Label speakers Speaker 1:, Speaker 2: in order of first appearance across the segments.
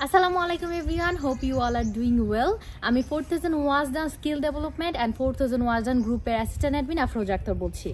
Speaker 1: Assalamu alaikum everyone, hope you all are doing well. আমি 4000 ওয়াজদান skill development and 4000 ওয়াজদান গ্রুপের assistant admin Afroza Akter বলছি।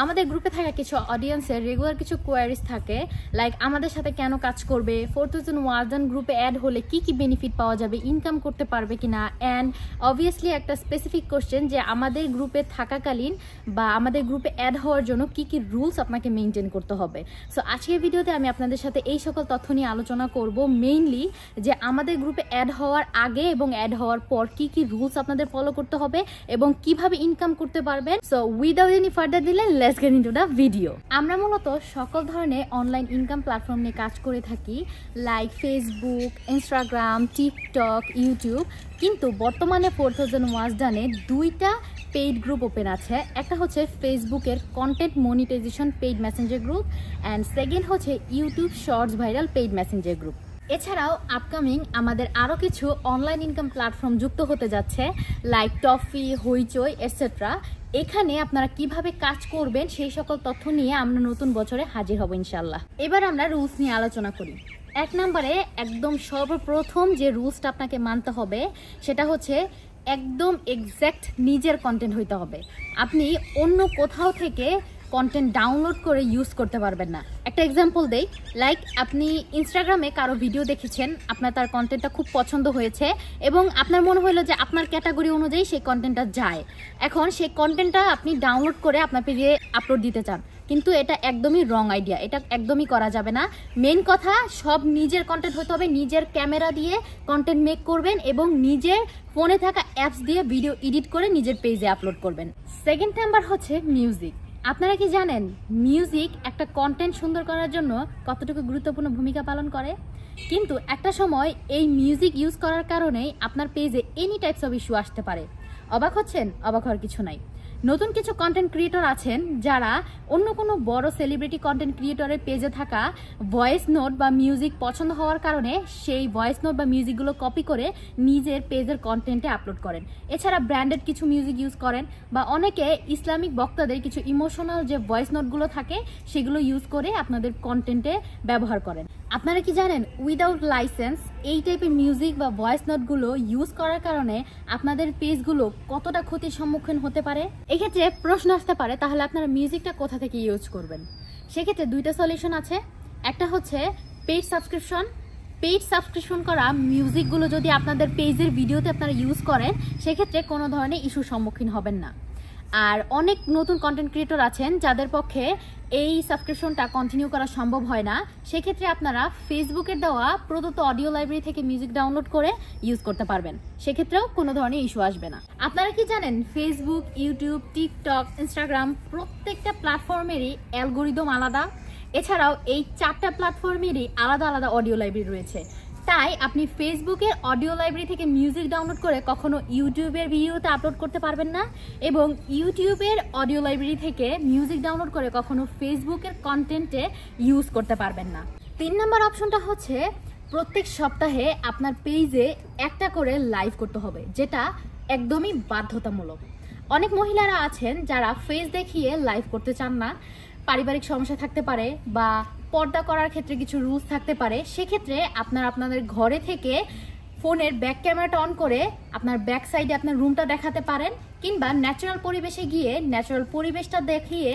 Speaker 1: আমাদের গ্রুপে থাকা কিছু অডিয়েন্সের রেগুলার কিছু কোয়ারিজ থাকে, লাইক আমাদের সাথে কেন কাজ করবে, 4000 ওয়াজদান গ্রুপে অ্যাড হলে কি কি বেনিফিট পাওয়া যাবে, ইনকাম করতে পারবে কিনা, অ্যান্ড অবভিয়াসলি একটা স্পেসিফিক কোশ্চেন যে আমাদের গ্রুপে থাকাকালীন বা আমাদের গ্রুপে অ্যাড হওয়ার জন্য কি কি রুলস আপনাকে মেনটেন করতে হবে। সো আজকের ভিডিওতে আমি আপনাদের সাথে এই সকল তথ্য নিয়ে আলোচনা করব, মেইনলি যে আমাদের গ্রুপে অ্যাড হওয়ার আগে এবং অ্যাড হওয়ার পর কি কি রুলস আপনাদের ফলো করতে হবে এবং কিভাবে ইনকাম করতে পারবেন। So without any further delay let's get into the video. আমরা মূলত সকল ধরনের অনলাইন ইনকাম প্ল্যাটফর্ম নিয়ে কাজ করে থাকি, like Facebook, Instagram, TikTok, YouTube. কিন্তু বর্তমানে 4000 ওয়াজদানে দুইটা পেইড গ্রুপ ওপেন আছে। একটা হচ্ছে ফেসবুকের content monetisation paid messenger group and second হচ্ছে YouTube shorts viral paid messenger group. এছাড়াও আপকামিং আমাদের আরও কিছু অনলাইন ইনকাম প্ল্যাটফর্ম যুক্ত হতে যাচ্ছে, লাইক টফি, হইচই এটসেট্রা। এখানে আপনারা কিভাবে কাজ করবেন সেই সকল তথ্য নিয়ে আমরা নতুন বছরে হাজির হব ইনশাল্লাহ। এবার আমরা রুলস নিয়ে আলোচনা করি। এক নম্বরে একদম সর্বপ্রথম যে রুলসটা আপনাকে মানতে হবে সেটা হচ্ছে একদম এক্স্যাক্ট নিজের কন্টেন্ট হইতে হবে। আপনি অন্য কোথাও থেকে কন্টেন্ট ডাউনলোড করে ইউজ করতে পারবেন না। একটা এক্সাম্পল দেই, লাইক আপনি ইনস্টাগ্রামে কারো ভিডিও দেখেছেন, আপনার তার কন্টেন্টটা খুব পছন্দ হয়েছে এবং আপনার মনে হলো যে আপনার ক্যাটাগরি অনুযায়ী সেই কন্টেন্টটা যায়। এখন সেই কন্টেন্টটা আপনি ডাউনলোড করে আপনার পেজে আপলোড দিতে চান, কিন্তু এটা একদমই রং আইডিয়া, এটা একদমই করা যাবে না। মেন কথা, সব নিজের কন্টেন্ট হতে হবে, নিজের ক্যামেরা দিয়ে কন্টেন্ট মেক করবেন এবং নিজের ফোনে থাকা অ্যাপস দিয়ে ভিডিও এডিট করে নিজের পেজে আপলোড করবেন। সেকেন্ড নাম্বার হচ্ছে মিউজিক। আপনারা কি জানেন মিউজিক একটা কন্টেন্ট সুন্দর করার জন্য কতটুকু গুরুত্বপূর্ণ ভূমিকা পালন করে? কিন্তু একটা সময় এই মিউজিক ইউজ করার কারণেই আপনার পেজে এনি টাইপস অফ ইস্যু আসতে পারে। অবাক হচ্ছেন? অবাক হওয়ার কিছু নাই। নতুন কিছু কন্টেন্ট ক্রিয়েটর আছেন যারা অন্য কোনো বড় সেলিব্রিটি কন্টেন্ট ক্রিয়েটরের পেজে থাকা ভয়েস নোট বা মিউজিক পছন্দ হওয়ার কারণে সেই ভয়েস নোট বা মিউজিকগুলো কপি করে নিজের পেজের কন্টেন্টে আপলোড করেন। এছাড়া ব্র্যান্ডেড কিছু মিউজিক ইউজ করেন বা অনেকে ইসলামিক বক্তাদের কিছু ইমোশনাল যে ভয়েস নোটগুলো থাকে সেগুলো ইউজ করে আপনাদের কন্টেন্টে ব্যবহার করেন। আপনারা কি জানেন উইদাউট লাইসেন্স এই টাইপের মিউজিক বা ভয়েস নোটগুলো ইউজ করার কারণে আপনাদের পেজগুলো কতটা ক্ষতির সম্মুখীন হতে পারে? এক্ষেত্রে প্রশ্ন আসতে পারে, তাহলে আপনারা মিউজিকটা কোথা থেকে ইউজ করবেন? সেক্ষেত্রে দুইটা সলিউশন আছে। একটা হচ্ছে পেইড সাবস্ক্রিপশন। পেইড সাবস্ক্রিপশন করা মিউজিকগুলো যদি আপনাদের পেজের ভিডিওতে আপনারা ইউজ করেন সেক্ষেত্রে কোনো ধরনের ইস্যুর সম্মুখীন হবেন না। আর অনেক নতুন কন্টেন্ট ক্রিয়েটর আছেন যাদের পক্ষে এই সাবস্ক্রিপশনটা কন্টিনিউ করা সম্ভব হয় না, সেক্ষেত্রে আপনারা ফেসবুকের দেওয়া প্রদত্ত অডিও লাইব্রেরি থেকে মিউজিক ডাউনলোড করে ইউজ করতে পারবেন, সেক্ষেত্রেও কোনো ধরনের ইস্যু আসবে না। আপনারা কি জানেন ফেসবুক, ইউটিউব, টিকটক, ইনস্টাগ্রাম প্রত্যেকটা প্ল্যাটফর্মেরই অ্যালগোরিদম আলাদা। এছাড়াও এই 4টা প্ল্যাটফর্মেরই আলাদা আলাদা অডিও লাইব্রেরি রয়েছে। তাই আপনি ফেসবুকের অডিও লাইব্রেরি থেকে মিউজিক ডাউনলোড করে কখনো ইউটিউবের ভিডিওতে আপলোড করতে পারবেন না এবং ইউটিউবের অডিও লাইব্রেরি থেকে মিউজিক ডাউনলোড করে কখনো ফেসবুকের কন্টেন্টে ইউজ করতে পারবেন না। 3 নম্বর অপশনটা হচ্ছে প্রত্যেক সপ্তাহে আপনার পেজে একটা করে লাইভ করতে হবে, যেটা একদমই বাধ্যতামূলক। অনেক মহিলারা আছেন যারা ফেস দেখিয়ে লাইভ করতে চান না, পারিবারিক সমস্যা থাকতে পারে বা পর্দা করার ক্ষেত্রে কিছু রুলস থাকতে পারে। সেক্ষেত্রে আপনাদের ঘরে থেকে ফোনের ব্যাক ক্যামেরাটা অন করে আপনার ব্যাক সাইডে আপনার রুমটা দেখাতে পারেন, কিংবা ন্যাচারাল পরিবেশে গিয়ে ন্যাচারাল পরিবেশটা দেখিয়ে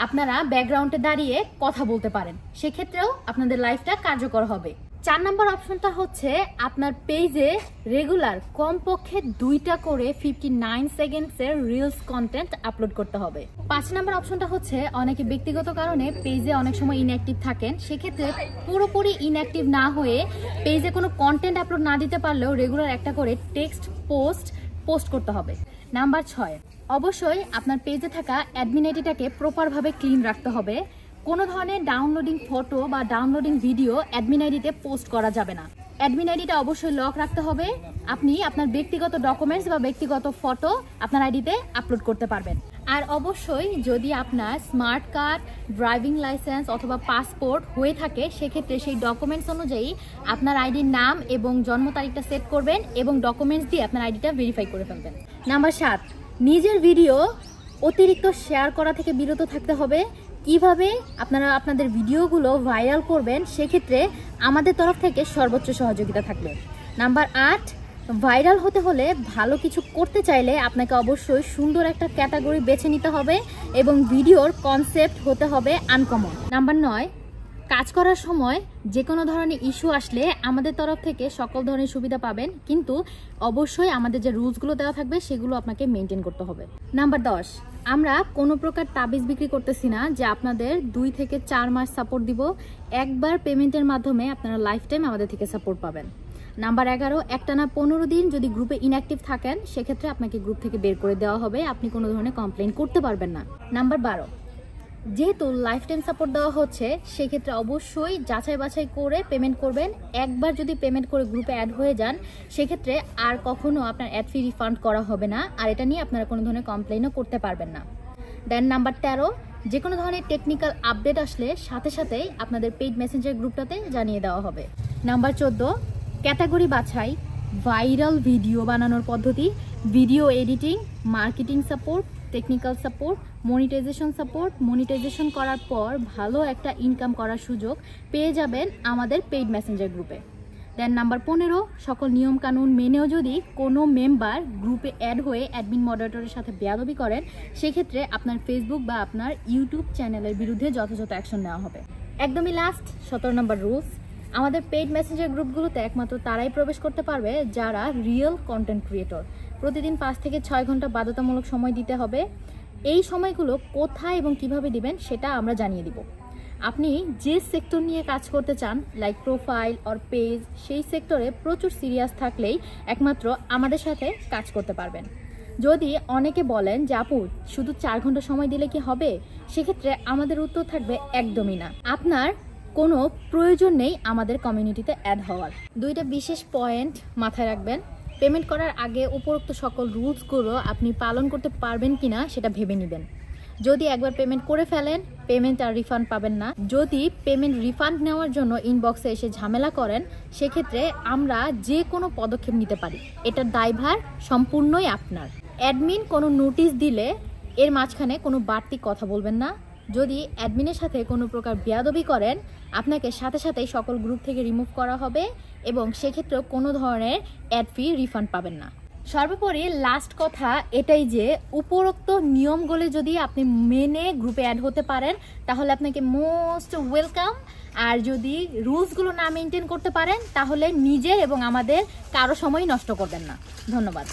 Speaker 1: আপনারা ব্যাকগ্রাউন্ডে দাঁড়িয়ে কথা বলতে পারেন, সেক্ষেত্রেও আপনাদের লাইফটা কার্যকর হবে। 4 নম্বর অপশনটা হচ্ছে আপনার পেজে রেগুলার কমপক্ষে 2টা করে 59 সেকেন্ডসের রিলস কন্টেন্ট আপলোড করতে হবে। 5 নম্বর অপশনটা হচ্ছে অনেকে ব্যক্তিগত কারণে পেজে অনেক সময় ইনঅ্যাক্টিভ থাকেন, সেক্ষেত্রে পুরোপুরি ইনঅ্যাক্টিভ না হয়ে পেজে কোনো কন্টেন্ট আপলোড না দিতে পারলেও রেগুলার একটা করে টেক্সট পোস্ট করতে হবে। নাম্বার 6, অবশ্যই আপনার পেজে থাকা অ্যাডমিন আইডিটাকে প্রপারভাবে ক্লিন রাখতে হবে। কোনো ধরনের ডাউনলোডিং ফটো বা ডাউনলোডিং ভিডিও অ্যাডমিন আইডিতে পোস্ট করা যাবে না। অ্যাডমিন আইডিটা অবশ্যই লক রাখতে হবে। আপনি আপনার ব্যক্তিগত ডকুমেন্টস বা ব্যক্তিগত ফটো আপনার আইডিতে আপলোড করতে পারবেন। আর অবশ্যই যদি আপনার স্মার্ট কার্ড, ড্রাইভিং লাইসেন্স অথবা পাসপোর্ট হয়ে থাকে সেক্ষেত্রে সেই ডকুমেন্টস অনুযায়ী আপনার আইডির নাম এবং জন্ম তারিখটা সেট করবেন এবং ডকুমেন্টস দিয়ে আপনার আইডিটা ভেরিফাই করে ফেলবেন। নাম্বার 7, নিজের ভিডিও অতিরিক্ত শেয়ার করা থেকে বিরত থাকতে হবে, কিভাবে আপনারা আপনাদের ভিডিওগুলো ভাইরাল করবেন সেক্ষেত্রে আমাদের তরফ থেকে সর্বোচ্চ সহযোগিতা থাকবে। নাম্বার 8, ভাইরাল হতে হলে ভালো কিছু করতে চাইলে আপনাকে অবশ্যই সুন্দর একটা ক্যাটাগরি বেছে নিতে হবে এবং ভিডিওর কনসেপ্ট হতে হবে আনকমন। নাম্বার 9, কাজ করার সময় যে কোনো ধরনের ইস্যু আসলে আমাদের তরফ থেকে সকল ধরনের সুবিধা পাবেন, কিন্তু অবশ্যই আমাদের যে রুলসগুলো দেওয়া থাকবে সেগুলো আপনাকে মেনটেন করতে হবে। নাম্বার 10, আমরা কোনো প্রকার তাবিজ বিক্রি করতেছি না যে আপনাদের 2 থেকে 4 মাস সাপোর্ট দিব। একবার পেমেন্টের মাধ্যমে আপনারা লাইফ টাইম আমাদের থেকে সাপোর্ট পাবেন। নাম্বার 11, একটানা 15 দিন যদি গ্রুপে ইনঅ্যাক্টিভ থাকেন সেক্ষেত্রে আপনাকে গ্রুপ থেকে বের করে দেওয়া হবে, আপনি কোনো ধরনের কমপ্লেন করতে পারবেন না। নাম্বার 12, যেহেতু লাইফ টাইম সাপোর্ট দেওয়া হচ্ছে সেক্ষেত্রে অবশ্যই যাচাই বাছাই করে পেমেন্ট করবেন। একবার যদি পেমেন্ট করে গ্রুপে অ্যাড হয়ে যান সেক্ষেত্রে আর কখনো আপনার অ্যাড ফি রিফান্ড করা হবে না, আর এটা নিয়ে আপনারা কোনো ধরনের কমপ্লেনও করতে পারবেন না। দেন নাম্বার 13, যে কোনো ধরনের টেকনিক্যাল আপডেট আসলে সাথে সাথেই আপনাদের পেইড মেসেঞ্জার গ্রুপটাতে জানিয়ে দেওয়া হবে। নাম্বার 14, ক্যাটাগরি বাছাই, ভাইরাল ভিডিও বানানোর পদ্ধতি, video editing, marketing support, technical support, monetization করার পর ভালো একটা ইনকাম করার সুযোগ পেয়ে যাবেন আমাদের পেইড মেসেঞ্জার গ্রুপে। দেন নাম্বার 15, সকল নিয়মকানুন মেনেও যদি কোনো মেম্বার গ্রুপে অ্যাড হয়ে অ্যাডমিন মডারেটরের সাথে বেয়াদবি করেন সেক্ষেত্রে আপনার ফেসবুক বা আপনার ইউটিউব চ্যানেলের বিরুদ্ধে যথাযথ অ্যাকশন নেওয়া হবে। একদমই লাস্ট 17 নম্বর রুলস, আমাদের পেইড মেসেঞ্জার গ্রুপগুলোতে একমাত্র তারাই প্রবেশ করতে পারবে যারা রিয়েল কন্টেন্ট ক্রিয়েটর। প্রতিদিন 5 থেকে 6 ঘন্টা বাধ্যতামূলক সময় দিতে হবে। এই সময়গুলো কোথায় এবং কিভাবে দিবেন সেটা আমরা জানিয়ে দিব। আপনি যে সেক্টর নিয়ে কাজ করতে চান লাইক প্রোফাইল অর পেজ, সেই সেক্টরে প্রচুর সিরিয়াস থাকলেই একমাত্র আমাদের সাথে কাজ করতে পারবেন। যদি অনেকে বলেন যে আপু শুধু 4 ঘন্টা সময় দিলে কি হবে, সেক্ষেত্রে আমাদের উত্তর থাকবে একদমই না। আপনার কোনো প্রয়োজন নেই আমাদের কমিউনিটিতে অ্যাড হওয়ার। 2টা বিশেষ পয়েন্ট মাথায় রাখবেন। পেমেন্ট করার আগে উপরোক্ত সকল রুলসগুলো আপনি পালন করতে পারবেন কিনা সেটা ভেবে নেবেন। যদি একবার পেমেন্ট করে ফেলেন পেমেন্ট আর রিফান্ড পাবেন না। যদি পেমেন্ট রিফান্ড নেওয়ার জন্য ইনবক্সে এসে ঝামেলা করেন সেক্ষেত্রে আমরা যে কোনো পদক্ষেপ নিতে পারি, এটার দায়ভার সম্পূর্ণই আপনার। অ্যাডমিন কোনো নোটিশ দিলে এর মাঝখানে কোনো বাড়তি কথা বলবেন না। যদি অ্যাডমিনের সাথে কোনো প্রকার বেয়াদবি করেন আপনাকে সাথে সাথেই সকল গ্রুপ থেকে রিমুভ করা হবে এবং সেক্ষেত্রেও কোনো ধরনের অ্যাড ফি রিফান্ড পাবেন না। সর্বোপরি লাস্ট কথা এটাই যে উপরোক্ত নিয়মগুলো যদি আপনি মেনে গ্রুপে অ্যাড হতে পারেন তাহলে আপনাকে মোস্ট ওয়েলকাম, আর যদি রুলসগুলো না মেনটেন করতে পারেন তাহলে নিজের এবং আমাদের কারো সময় নষ্ট করবেন না। ধন্যবাদ।